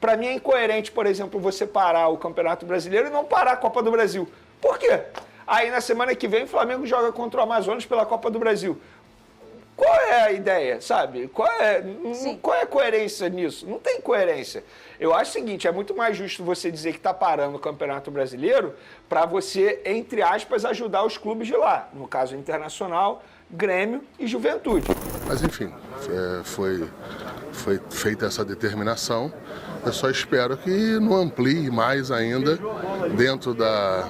Para mim é incoerente, por exemplo, você parar o Campeonato Brasileiro e não parar a Copa do Brasil. Por quê? Aí na semana que vem o Flamengo joga contra o Amazonas pela Copa do Brasil. Qual é a ideia, sabe? Qual é a coerência nisso? Não tem coerência. Eu acho o seguinte, é muito mais justo você dizer que está parando o Campeonato Brasileiro para você, entre aspas, ajudar os clubes de lá. No caso, Internacional, Grêmio e Juventude. Mas, enfim, foi feita essa determinação. Eu só espero que não amplie mais ainda dentro da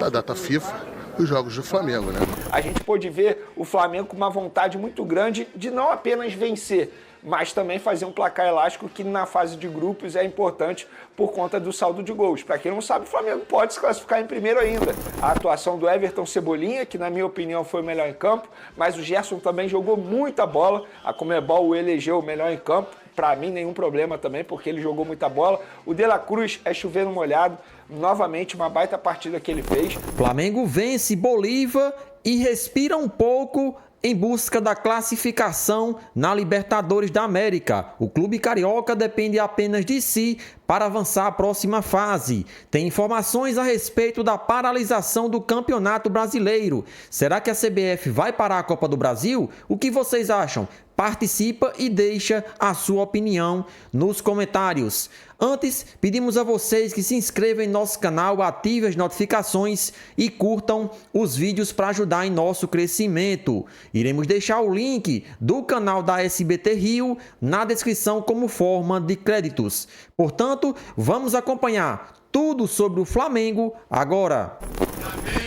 data FIFA os jogos do Flamengo, né? A gente pôde ver o Flamengo com uma vontade muito grande de não apenas vencer, mas também fazer um placar elástico que na fase de grupos é importante por conta do saldo de gols. Para quem não sabe, o Flamengo pode se classificar em primeiro ainda. A atuação do Everton Cebolinha, que na minha opinião foi o melhor em campo, mas o Gerson também jogou muita bola. A Conmebol o elegeu o melhor em campo. Para mim, nenhum problema também, porque ele jogou muita bola. O De La Cruz é chover no molhado. Novamente, uma baita partida que ele fez. Flamengo vence Bolívar e respira um pouco em busca da classificação na Libertadores da América. O clube carioca depende apenas de si para avançar à próxima fase. Tem informações a respeito da paralisação do Campeonato Brasileiro. Será que a CBF vai parar a Copa do Brasil? O que vocês acham? Participa e deixa a sua opinião nos comentários. Antes, pedimos a vocês que se inscrevam em nosso canal, ativem as notificações e curtam os vídeos para ajudar em nosso crescimento. Iremos deixar o link do canal da SBT Rio na descrição como forma de créditos. Portanto, vamos acompanhar tudo sobre o Flamengo agora.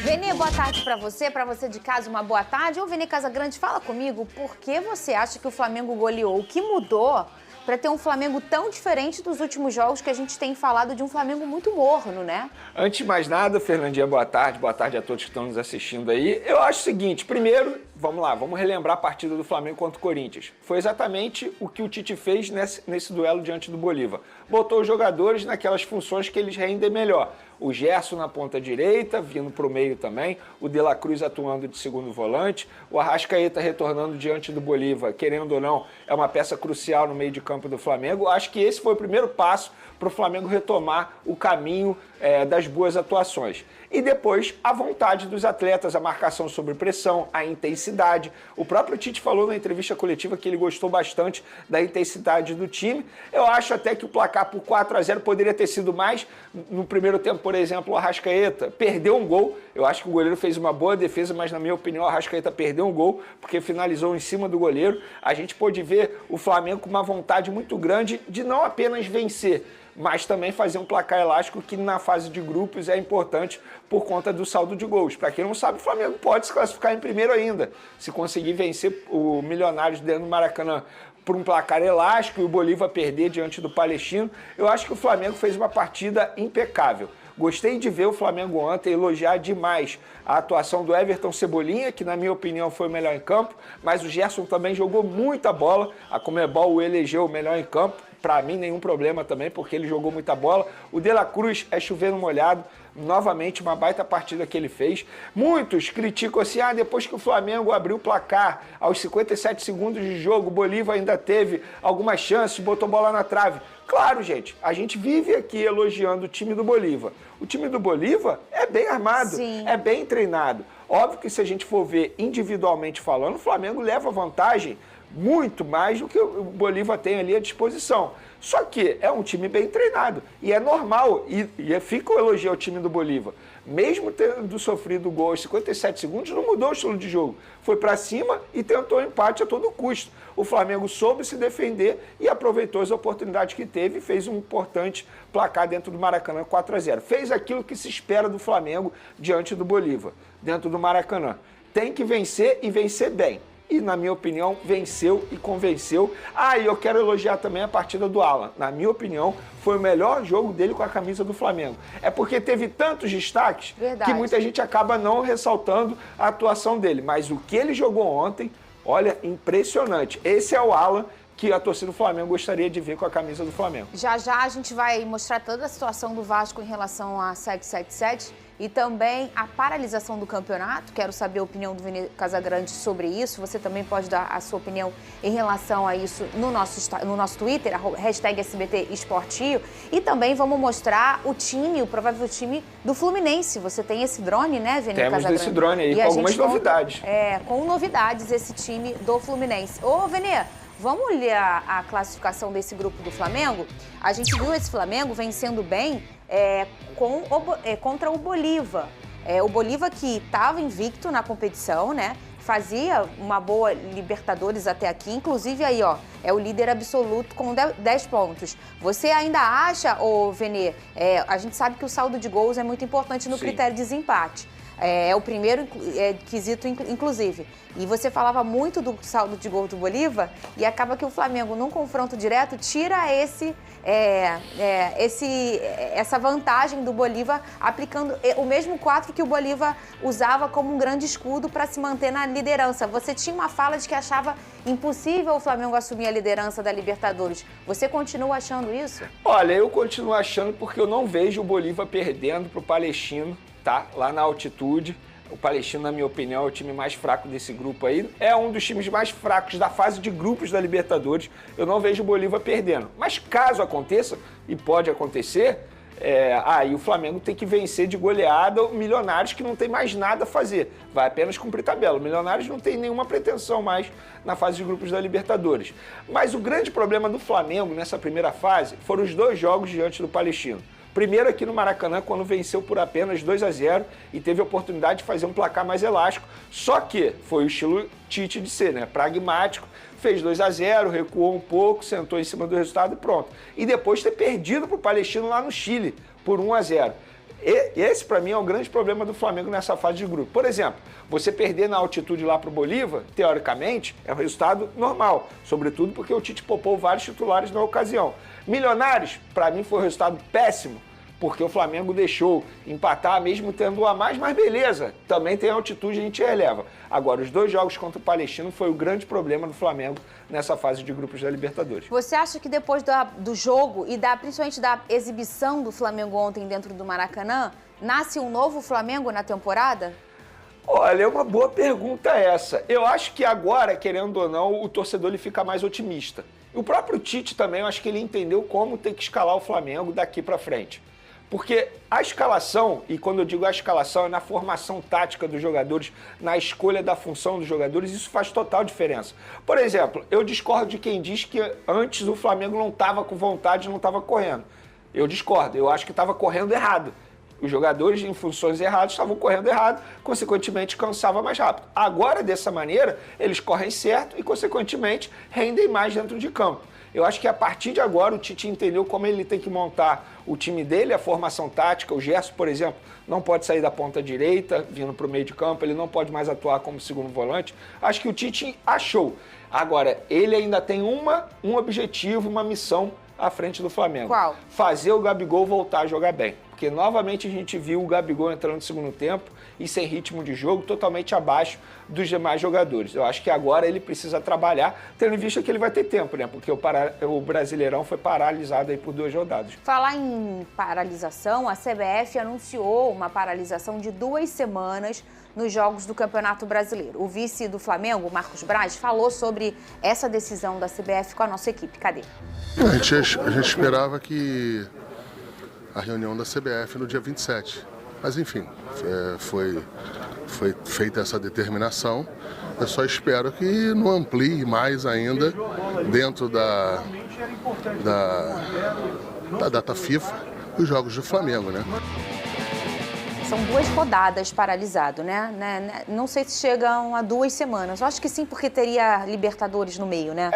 Vene, boa tarde para você de casa, uma boa tarde. Ô, Vene Casagrande, fala comigo, por que você acha que o Flamengo goleou? O que mudou para ter um Flamengo tão diferente dos últimos jogos que a gente tem falado de um Flamengo muito morno, né? Antes de mais nada, Fernandinha, boa tarde a todos que estão nos assistindo aí. Eu acho o seguinte, primeiro, vamos relembrar a partida do Flamengo contra o Corinthians. Foi exatamente o que o Tite fez nesse duelo diante do Bolívar. Botou os jogadores naquelas funções que eles rendem melhor. O Gerson na ponta direita, vindo para o meio também, o De La Cruz atuando de segundo volante, o Arrascaeta retornando diante do Bolívar, querendo ou não, é uma peça crucial no meio de campo do Flamengo. Acho que esse foi o primeiro passo para o Flamengo retomar o caminho das boas atuações. E depois, a vontade dos atletas, a marcação sob pressão, a intensidade. O próprio Tite falou na entrevista coletiva que ele gostou bastante da intensidade do time. Eu acho até que o placar por 4-0 poderia ter sido mais. No primeiro tempo, por exemplo, o Arrascaeta perdeu um gol. Eu acho que o goleiro fez uma boa defesa, mas na minha opinião o Arrascaeta perdeu um gol, porque finalizou em cima do goleiro. A gente pôde ver o Flamengo com uma vontade muito grande de não apenas vencer, mas também fazer um placar elástico que na fase de grupos é importante por conta do saldo de gols. Para quem não sabe, o Flamengo pode se classificar em primeiro ainda, se conseguir vencer o Milionários dentro do Maracanã por um placar elástico e o Bolívar perder diante do Palestino. Eu acho que o Flamengo fez uma partida impecável. Gostei de ver o Flamengo ontem elogiar demais a atuação do Everton Cebolinha, que na minha opinião foi o melhor em campo, mas o Gerson também jogou muita bola. A Conmebol o elegeu o melhor em campo. Para mim, nenhum problema também, porque ele jogou muita bola. O De La Cruz é chover no molhado. Novamente, uma baita partida que ele fez. Muitos criticam assim, depois que o Flamengo abriu o placar, aos 57 segundos de jogo, o Bolívar ainda teve algumas chances, botou bola na trave. Claro, gente, a gente vive aqui elogiando o time do Bolívar. O time do Bolívar é bem armado, Sim. É bem treinado. Óbvio que se a gente for ver individualmente falando, o Flamengo leva vantagem muito mais do que o Bolívar tem ali à disposição. Só que é um time bem treinado e é normal, e fica o elogio ao time do Bolívar. Mesmo tendo sofrido o gol aos 57 segundos, não mudou o estilo de jogo. Foi para cima e tentou empate a todo custo. O Flamengo soube se defender e aproveitou as oportunidades que teve e fez um importante placar dentro do Maracanã 4-0. Fez aquilo que se espera do Flamengo diante do Bolívar, dentro do Maracanã. Tem que vencer e vencer bem. E, na minha opinião, venceu e convenceu. E eu quero elogiar também a partida do Alan. Na minha opinião, foi o melhor jogo dele com a camisa do Flamengo. É porque teve tantos destaques que muita gente acaba não ressaltando a atuação dele. Mas o que ele jogou ontem, olha, impressionante. Esse é o Alan que a torcida do Flamengo gostaria de ver com a camisa do Flamengo. Já a gente vai mostrar toda a situação do Vasco em relação a 777 e também a paralisação do campeonato. Quero saber a opinião do Vini Casagrande sobre isso. Você também pode dar a sua opinião em relação a isso no nosso Twitter, #SBT Esportio. E também vamos mostrar o time, o provável time do Fluminense. Você tem esse drone, né, Vini Casagrande? Temos esse drone aí, com algumas novidades. Com novidades, esse time do Fluminense. Ô, Vini, vamos olhar a classificação desse grupo do Flamengo? A gente viu esse Flamengo vencendo bem contra o Bolívar. O Bolívar que estava invicto na competição, né? Fazia uma boa Libertadores até aqui, inclusive aí, ó, é o líder absoluto com 10 pontos. Você ainda acha, Vene, a gente sabe que o saldo de gols é muito importante no critério de desempate. É o primeiro quesito, inclusive. E você falava muito do saldo de gol do Bolívar e acaba que o Flamengo, num confronto direto, tira essa vantagem do Bolívar, aplicando o mesmo 4 que o Bolívar usava como um grande escudo para se manter na liderança. Você tinha uma fala de que achava impossível o Flamengo assumir a liderança da Libertadores. Você continua achando isso? Olha, eu continuo achando porque eu não vejo o Bolívar perdendo para o Palestino, tá? Lá na altitude. O Palestino, na minha opinião, é o time mais fraco desse grupo aí. É um dos times mais fracos da fase de grupos da Libertadores. Eu não vejo o Bolívar perdendo. Mas caso aconteça, e pode acontecer, aí o Flamengo tem que vencer de goleada o Milionários, que não tem mais nada a fazer. Vai apenas cumprir tabela. O Milionários não tem nenhuma pretensão mais na fase de grupos da Libertadores. Mas o grande problema do Flamengo nessa primeira fase foram os 2 jogos diante do Palestino. Primeiro aqui no Maracanã, quando venceu por apenas 2-0 e teve a oportunidade de fazer um placar mais elástico. Só que foi o estilo Tite de ser, né? Pragmático, fez 2-0, recuou um pouco, sentou em cima do resultado e pronto. E depois ter perdido para o Palestino lá no Chile por 1-0. Esse, para mim, é o grande problema do Flamengo nessa fase de grupo. Por exemplo, você perder na altitude lá para o Bolívar, teoricamente, é um resultado normal. Sobretudo porque o Tite poupou vários titulares na ocasião. Milionários, para mim, foi um resultado péssimo, porque o Flamengo deixou empatar mesmo tendo a mais, mas beleza, também tem altitude, a gente releva. Agora, os 2 jogos contra o Palestino foi o grande problema do Flamengo nessa fase de grupos da Libertadores. Você acha que depois do jogo e principalmente da exibição do Flamengo ontem dentro do Maracanã, nasce um novo Flamengo na temporada? Olha, é uma boa pergunta essa. Eu acho que agora, querendo ou não, o torcedor ele fica mais otimista. O próprio Tite também, eu acho que ele entendeu como tem que escalar o Flamengo daqui para frente. Porque a escalação, e quando eu digo a escalação, é na formação tática dos jogadores, na escolha da função dos jogadores, isso faz total diferença. Por exemplo, eu discordo de quem diz que antes o Flamengo não estava com vontade, não estava correndo. Eu discordo, eu acho que estava correndo errado. Os jogadores em funções erradas estavam correndo errado, consequentemente cansava mais rápido. Agora, dessa maneira, eles correm certo e, consequentemente, rendem mais dentro de campo. Eu acho que a partir de agora o Tite entendeu como ele tem que montar o time dele, a formação tática. O Gerson, por exemplo, não pode sair da ponta direita, vindo para o meio de campo, ele não pode mais atuar como segundo volante. Acho que o Tite achou. Agora, ele ainda tem um objetivo, uma missão à frente do Flamengo. Qual? Fazer o Gabigol voltar a jogar bem. Porque novamente a gente viu o Gabigol entrando no segundo tempo e sem ritmo de jogo, totalmente abaixo dos demais jogadores. Eu acho que agora ele precisa trabalhar, tendo em vista que ele vai ter tempo, né? Porque o Brasileirão foi paralisado aí por 2 rodadas. Falar em paralisação, a CBF anunciou uma paralisação de 2 semanas nos jogos do Campeonato Brasileiro. O vice do Flamengo, Marcos Braz, falou sobre essa decisão da CBF com a nossa equipe. Cadê? A gente esperava que a reunião da CBF no dia 27. Mas, enfim, foi feita essa determinação. Eu só espero que não amplie mais ainda dentro da data FIFA os jogos do Flamengo, né? São 2 rodadas paralisado, né? Não sei se chegam a 2 semanas. Eu acho que sim, porque teria Libertadores no meio, né?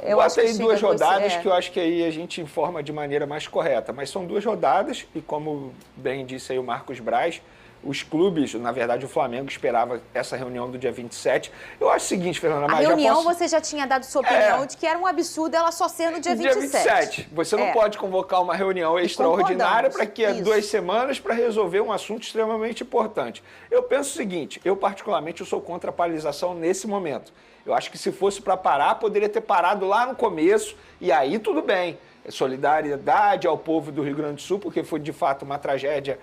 Eu acho que 2 rodadas que eu acho que aí a gente informa de maneira mais correta. Mas são 2 rodadas e, como bem disse aí o Marcos Braz, os clubes, na verdade o Flamengo esperava essa reunião do dia 27. Eu acho o seguinte, Fernanda, mas reunião você já tinha dado sua opinião de que era um absurdo ela só ser no dia 27. Dia 27. Você não pode convocar uma reunião extraordinária para que 2 semanas para resolver um assunto extremamente importante. Eu penso o seguinte, eu particularmente sou contra a paralisação nesse momento. Eu acho que se fosse para parar, poderia ter parado lá no começo e aí tudo bem. solidariedade ao povo do Rio Grande do Sul, porque foi de fato uma tragédia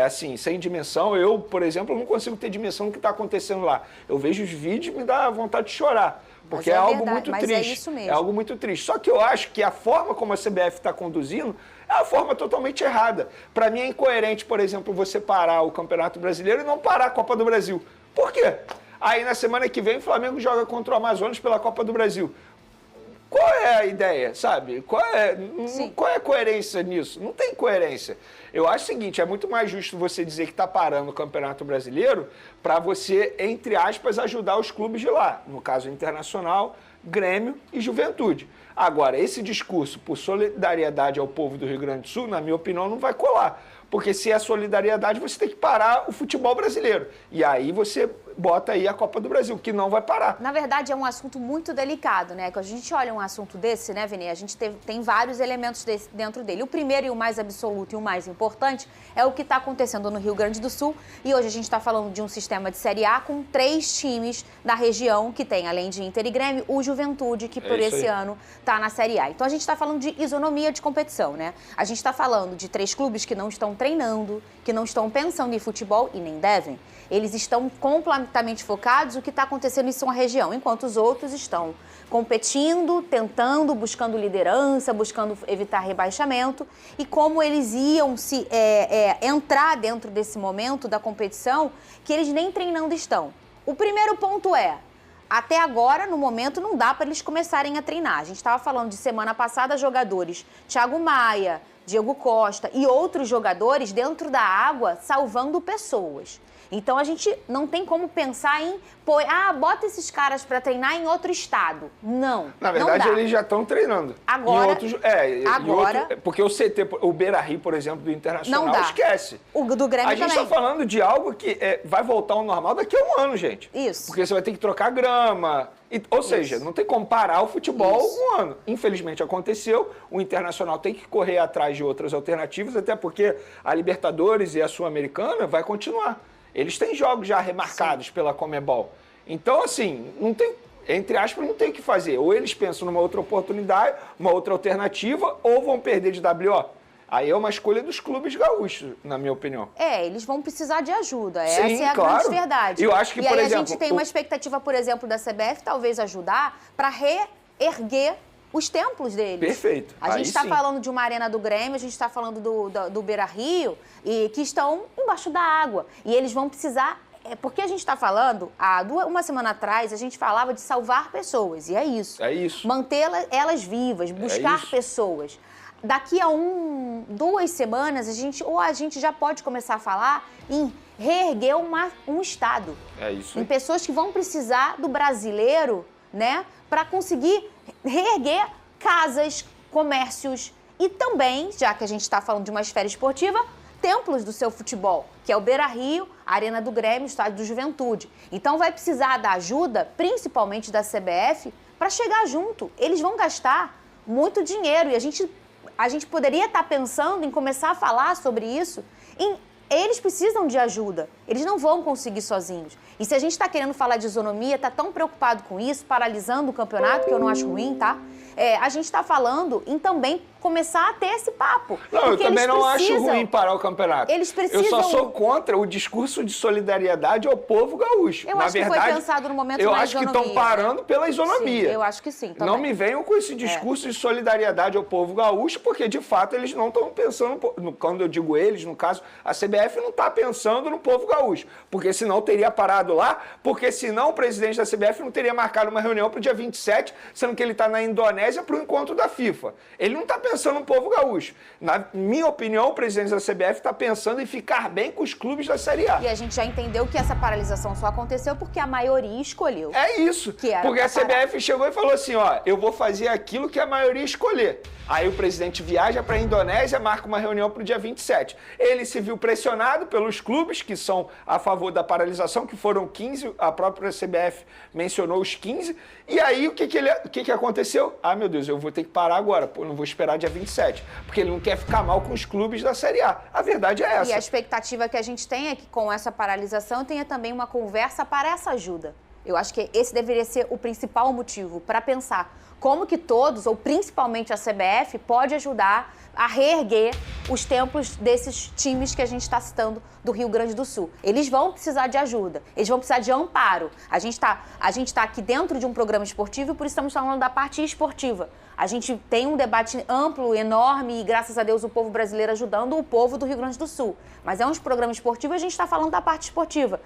assim, sem dimensão. Eu, por exemplo, não consigo ter dimensão do que está acontecendo lá. Eu vejo os vídeos e me dá vontade de chorar, porque é algo muito triste. Mas é isso mesmo. É algo muito triste. Só que eu acho que a forma como a CBF está conduzindo é a forma totalmente errada. Para mim é incoerente, por exemplo, você parar o Campeonato Brasileiro e não parar a Copa do Brasil. Por quê? Aí na semana que vem o Flamengo joga contra o Amazonas pela Copa do Brasil. Qual é a ideia, sabe? Qual é a coerência nisso? Não tem coerência. Eu acho o seguinte, é muito mais justo você dizer que está parando o Campeonato Brasileiro para você, entre aspas, ajudar os clubes de lá. No caso Internacional, Grêmio e Juventude. Agora, esse discurso por solidariedade ao povo do Rio Grande do Sul, na minha opinião, não vai colar. Porque se é solidariedade, você tem que parar o futebol brasileiro. E aí você bota aí a Copa do Brasil, que não vai parar. Na verdade, é um assunto muito delicado, né? Quando a gente olha um assunto desse, né, Vini? A gente tem vários elementos dentro dele. O primeiro e o mais absoluto e o mais importante é o que está acontecendo no Rio Grande do Sul. E hoje a gente está falando de um sistema de Série A com 3 times da região que tem, além de Inter e Grêmio, o Juventude, que por esse ano está na Série A. Então a gente está falando de isonomia de competição, né? A gente está falando de 3 clubes que não estão treinando, que não estão pensando em futebol e nem devem. Eles estão completamente focados no que está acontecendo em sua região, enquanto os outros estão competindo, tentando, buscando liderança, buscando evitar rebaixamento. E como eles iam entrar dentro desse momento da competição, que eles nem treinando estão. O primeiro ponto é, até agora, no momento, não dá para eles começarem a treinar. A gente estava falando de semana passada, jogadores Thiago Maia, Diego Costa e outros jogadores dentro da água salvando pessoas. Então a gente não tem como pensar em, bota esses caras para treinar em outro estado. Não. Na verdade, não dá. eles já estão treinando. Agora. Em outros, porque o CT, o Beira-Rio, por exemplo, do Internacional, não dá. Esquece. O do Grêmio a gente também. está falando de algo que vai voltar ao normal daqui a um ano, gente. Isso. Porque você vai ter que trocar grama. Ou seja, não tem como parar o futebol um ano. Infelizmente aconteceu, o Internacional tem que correr atrás de outras alternativas, até porque a Libertadores e a Sul-Americana vai continuar. Eles têm jogos já remarcados pela Conmebol. Então, assim, não tem, entre aspas, não tem o que fazer. Ou eles pensam numa outra oportunidade, uma outra alternativa, ou vão perder de WO. Aí é uma escolha dos clubes gaúchos, na minha opinião. Eles vão precisar de ajuda. Sim, essa é a claro. grande verdade. Eu acho que, e por aí exemplo, a gente tem uma expectativa, por exemplo, da CBF, talvez ajudar para reerguer os templos deles. Perfeito. A gente está falando de uma arena do Grêmio, a gente está falando do Beira-Rio, e que estão embaixo da água. E eles vão precisar... Porque a gente está falando, uma semana atrás, a gente falava de salvar pessoas, e é isso. É isso. Manter elas vivas, buscar pessoas. Daqui a 2 semanas, a gente já pode começar a falar em reerguer um Estado. É isso. Em pessoas que vão precisar do brasileiro, né, para conseguir reerguer casas, comércios e também, já que a gente está falando de uma esfera esportiva, templos do seu futebol, que é o Beira-Rio, a Arena do Grêmio, o Estádio do Juventude. Então vai precisar da ajuda, principalmente da CBF, para chegar junto. Eles vão gastar muito dinheiro e a gente poderia estar pensando em começar a falar sobre isso. Eles precisam de ajuda, eles não vão conseguir sozinhos. E se a gente está querendo falar de isonomia, está tão preocupado com isso, paralisando o campeonato, que eu não acho ruim, tá? A gente está falando em também começar a ter esse papo. Não, eu também não acho ruim parar o campeonato. Eles precisam... Eu só sou contra o discurso de solidariedade ao povo gaúcho. Eu acho que foi pensado no momento da isonomia. Eu acho que estão parando pela isonomia. Sim, eu acho que sim, também. Não me venham com esse discurso de solidariedade ao povo gaúcho, porque de fato eles não estão pensando, quando eu digo eles, no caso, a CBF não está pensando no povo gaúcho, porque senão teria parado lá, porque senão o presidente da CBF não teria marcado uma reunião para o dia 27, sendo que ele está na Indonésia para o encontro da FIFA. Ele não está pensando no povo gaúcho. Na minha opinião, o presidente da CBF está pensando em ficar bem com os clubes da Série A. E a gente já entendeu que essa paralisação só aconteceu porque a maioria escolheu. É isso. Porque a CBF chegou e falou assim, eu vou fazer aquilo que a maioria escolher. Aí o presidente viaja para a Indonésia, marca uma reunião para o dia 27. Ele se viu pressionado pelos clubes que são a favor da paralisação, que foram 15, a própria CBF mencionou os 15. E aí o que aconteceu? Meu Deus, eu vou ter que parar agora, não vou esperar dia 27. Porque ele não quer ficar mal com os clubes da Série A. A verdade é essa. E a expectativa que a gente tem é que com essa paralisação tenha também uma conversa para essa ajuda. Eu acho que esse deveria ser o principal motivo para pensar como que todos, ou principalmente a CBF, pode ajudar a reerguer os tempos desses times que a gente está citando do Rio Grande do Sul. Eles vão precisar de ajuda, eles vão precisar de amparo. A gente tá aqui dentro de um programa esportivo e por isso estamos falando da parte esportiva. A gente tem um debate amplo, enorme e, graças a Deus, o povo brasileiro ajudando o povo do Rio Grande do Sul. Mas é um programa esportivo e a gente está falando da parte esportiva.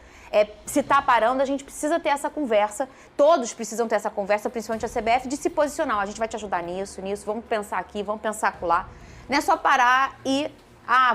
Se está parando, a gente precisa ter essa conversa, todos precisam ter essa conversa, principalmente a CBF, de se posicionar. A gente vai te ajudar nisso, vamos pensar aqui, vamos pensar acolá. Não é só parar e...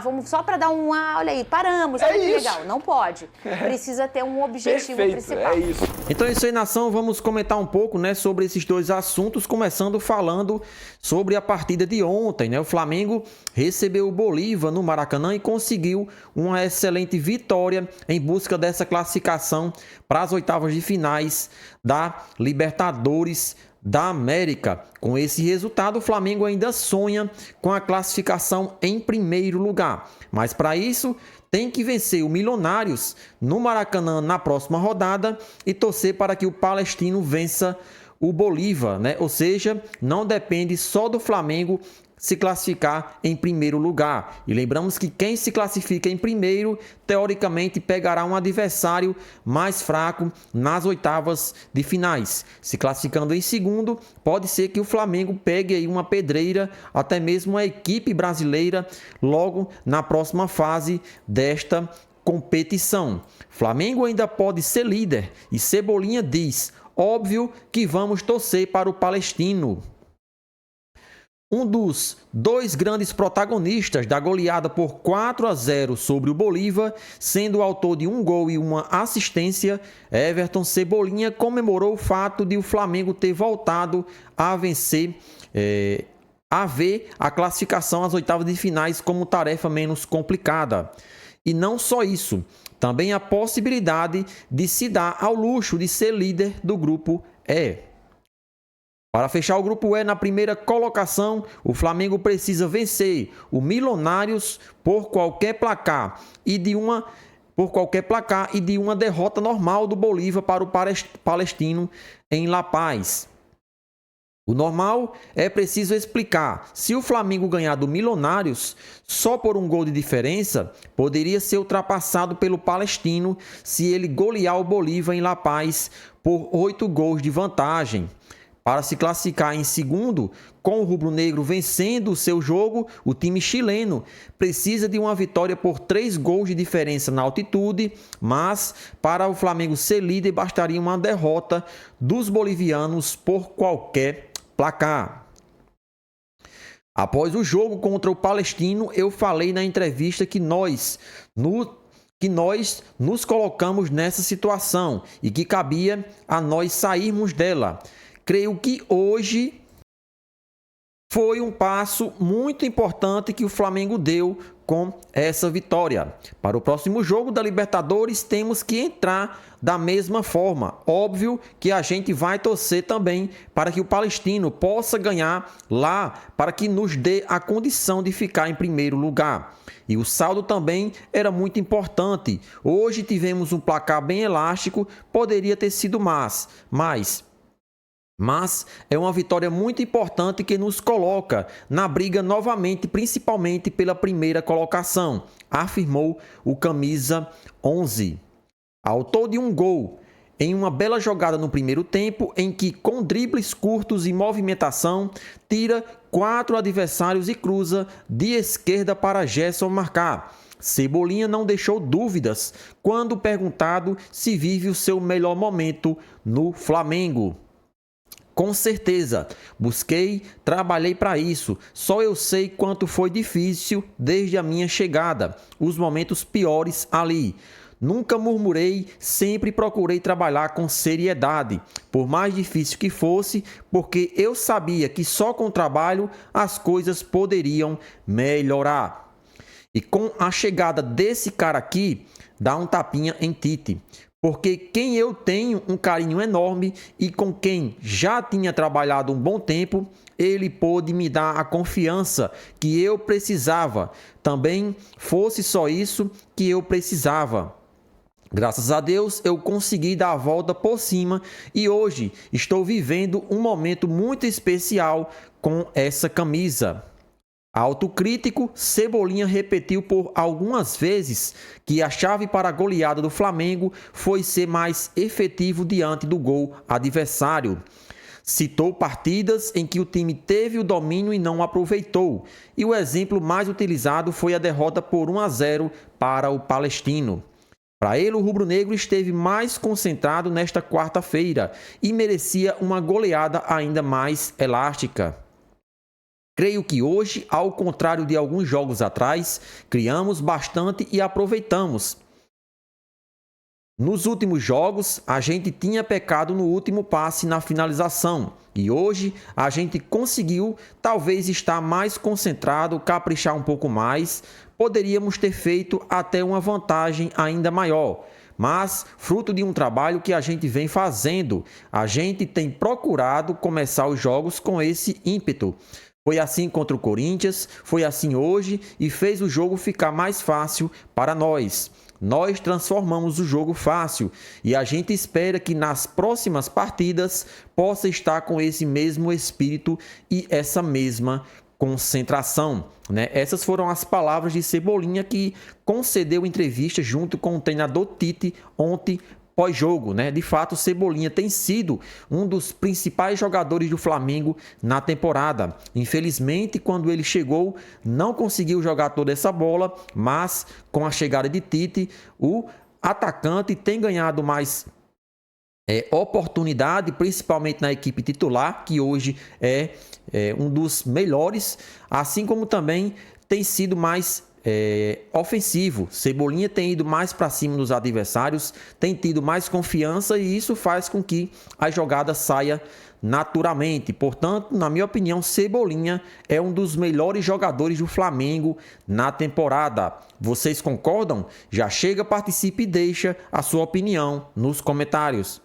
vamos só para dar olha aí, paramos, olha que legal. Não pode. Precisa ter um objetivo principal. É isso. Então é isso aí, nação. Vamos comentar um pouco, sobre esses dois assuntos, começando falando sobre a partida de ontem, O Flamengo recebeu o Bolívar no Maracanã e conseguiu uma excelente vitória em busca dessa classificação para as oitavas de finais da Libertadores da América. Com esse resultado, o Flamengo ainda sonha com a classificação em primeiro lugar. Mas para isso, tem que vencer o Milionários no Maracanã na próxima rodada e torcer para que o Palestino vença o Bolívar, Ou seja, não depende só do Flamengo se classificar em primeiro lugar. E lembramos que quem se classifica em primeiro, teoricamente, pegará um adversário mais fraco nas oitavas de finais. Se classificando em segundo, pode ser que o Flamengo pegue aí uma pedreira, até mesmo a equipe brasileira, logo na próxima fase desta competição. Flamengo ainda pode ser líder e Cebolinha diz: óbvio que vamos torcer para o Palestino. Um dos dois grandes protagonistas da goleada por 4-0 sobre o Bolívar, sendo o autor de um gol e uma assistência, Everton Cebolinha comemorou o fato de o Flamengo ter voltado a vencer, a ver a classificação às oitavas de finais como tarefa menos complicada. E não só isso, também a possibilidade de se dar ao luxo de ser líder do grupo E. Para fechar o grupo E na primeira colocação, o Flamengo precisa vencer o Milionários por qualquer placar e de uma derrota normal do Bolívar para o Palestino em La Paz. O normal é preciso explicar. Se o Flamengo ganhar do Milionários só por um gol de diferença, poderia ser ultrapassado pelo Palestino se ele golear o Bolívar em La Paz por 8 gols de vantagem. Para se classificar em segundo, com o rubro-negro vencendo o seu jogo, o time chileno precisa de uma vitória por 3 gols de diferença na altitude, mas para o Flamengo ser líder bastaria uma derrota dos bolivianos por qualquer placar. Após o jogo contra o Palestino, eu falei na entrevista que nós nos colocamos nessa situação e que cabia a nós sairmos dela. Creio que hoje foi um passo muito importante que o Flamengo deu com essa vitória. Para o próximo jogo da Libertadores, temos que entrar da mesma forma. Óbvio que a gente vai torcer também para que o Palestino possa ganhar lá, para que nos dê a condição de ficar em primeiro lugar. E o saldo também era muito importante. Hoje tivemos um placar bem elástico, poderia ter sido mais, mas é uma vitória muito importante que nos coloca na briga novamente, principalmente pela primeira colocação, afirmou o camisa 11. Autor de um gol em uma bela jogada no primeiro tempo, em que com dribles curtos e movimentação, tira 4 adversários e cruza de esquerda para Gerson marcar. Cebolinha não deixou dúvidas quando perguntado se vive o seu melhor momento no Flamengo. Com certeza, busquei, trabalhei para isso, só eu sei quanto foi difícil desde a minha chegada, os momentos piores ali. Nunca murmurei, sempre procurei trabalhar com seriedade, por mais difícil que fosse, porque eu sabia que só com trabalho as coisas poderiam melhorar. E com a chegada desse cara aqui, dá um tapinha em Tite. Porque quem eu tenho um carinho enorme e com quem já tinha trabalhado um bom tempo, ele pôde me dar a confiança que eu precisava. Também fosse só isso que eu precisava. Graças a Deus, eu consegui dar a volta por cima e hoje estou vivendo um momento muito especial com essa camisa. Autocrítico, Cebolinha repetiu por algumas vezes que a chave para a goleada do Flamengo foi ser mais efetivo diante do gol adversário. Citou partidas em que o time teve o domínio e não aproveitou, e o exemplo mais utilizado foi a derrota por 1-0 para o Palestino. Para ele, o rubro-negro esteve mais concentrado nesta quarta-feira e merecia uma goleada ainda mais elástica. Creio que hoje, ao contrário de alguns jogos atrás, criamos bastante e aproveitamos. Nos últimos jogos, a gente tinha pecado no último passe na finalização e hoje a gente conseguiu talvez estar mais concentrado, caprichar um pouco mais. Poderíamos ter feito até uma vantagem ainda maior, mas fruto de um trabalho que a gente vem fazendo, a gente tem procurado começar os jogos com esse ímpeto. Foi assim contra o Corinthians, foi assim hoje e fez o jogo ficar mais fácil para nós. Nós transformamos o jogo fácil e a gente espera que nas próximas partidas possa estar com esse mesmo espírito e essa mesma concentração, né? Essas foram as palavras de Cebolinha, que concedeu entrevista junto com o treinador Tite ontem pós-jogo, né? De fato, Cebolinha tem sido um dos principais jogadores do Flamengo na temporada. Infelizmente, quando ele chegou, não conseguiu jogar toda essa bola, mas com a chegada de Tite, o atacante tem ganhado mais oportunidade, principalmente na equipe titular, que hoje é um dos melhores, assim como também tem sido mais ofensivo. Cebolinha tem ido mais para cima dos adversários, tem tido mais confiança e isso faz com que a jogada saia naturalmente. Portanto, na minha opinião, Cebolinha é um dos melhores jogadores do Flamengo na temporada. Vocês concordam? Já chega, participe e deixa a sua opinião nos comentários.